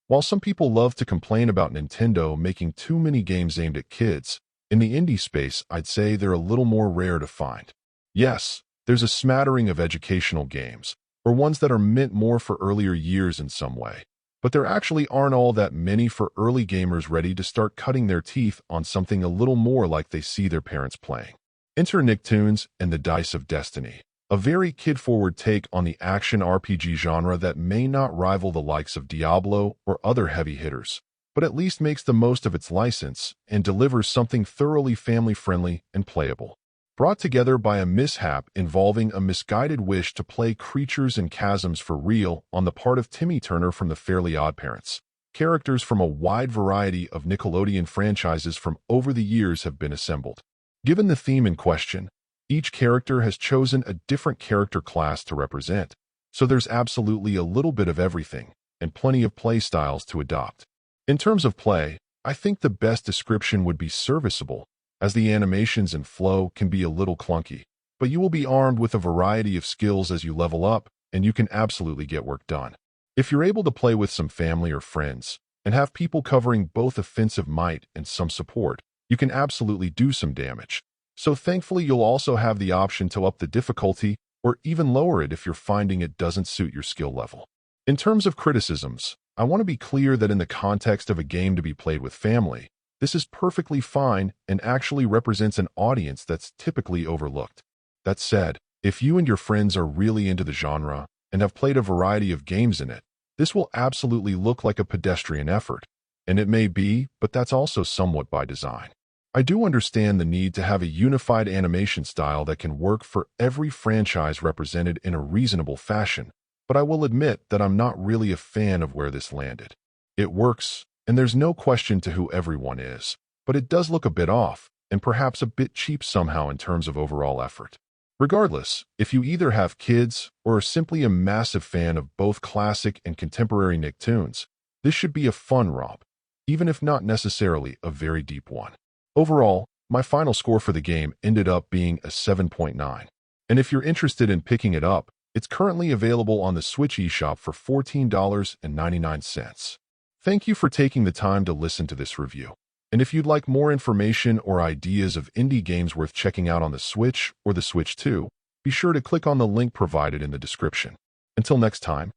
While some people love to complain about Nintendo making too many games aimed at kids, in the indie space, I'd say they're a little more rare to find. Yes, there's a smattering of educational games, or ones that are meant more for earlier years in some way. But there actually aren't all that many for early gamers ready to start cutting their teeth on something a little more like they see their parents playing. Enter Nicktoons and the Dice of Destiny, a very kid-forward take on the action RPG genre that may not rival the likes of Diablo or other heavy hitters, but at least makes the most of its license and delivers something thoroughly family-friendly and playable. Brought together by a mishap involving a misguided wish to play Creatures and Chasms for real on the part of Timmy Turner from the Fairly OddParents. Characters from a wide variety of Nickelodeon franchises from over the years have been assembled. Given the theme in question, each character has chosen a different character class to represent, so there's absolutely a little bit of everything and plenty of play styles to adopt. In terms of play, I think the best description would be serviceable, as the animations and flow can be a little clunky, but you will be armed with a variety of skills as you level up, and you can absolutely get work done. If you're able to play with some family or friends, and have people covering both offensive might and some support, you can absolutely do some damage. So thankfully you'll also have the option to up the difficulty, or even lower it if you're finding it doesn't suit your skill level. In terms of criticisms, I want to be clear that in the context of a game to be played with family, this is perfectly fine and actually represents an audience that's typically overlooked. That said, if you and your friends are really into the genre and have played a variety of games in it, this will absolutely look like a pedestrian effort. And it may be, but that's also somewhat by design. I do understand the need to have a unified animation style that can work for every franchise represented in a reasonable fashion, but I will admit that I'm not really a fan of where this landed. It works, and there's no question to who everyone is, but it does look a bit off, and perhaps a bit cheap somehow in terms of overall effort. Regardless, if you either have kids or are simply a massive fan of both classic and contemporary Nicktoons, this should be a fun romp, even if not necessarily a very deep one. Overall, my final score for the game ended up being a 7.9. And if you're interested in picking it up, it's currently available on the Switch eShop for $14.99. Thank you for taking the time to listen to this review. And if you'd like more information or ideas of indie games worth checking out on the Switch or the Switch 2, be sure to click on the link provided in the description. Until next time.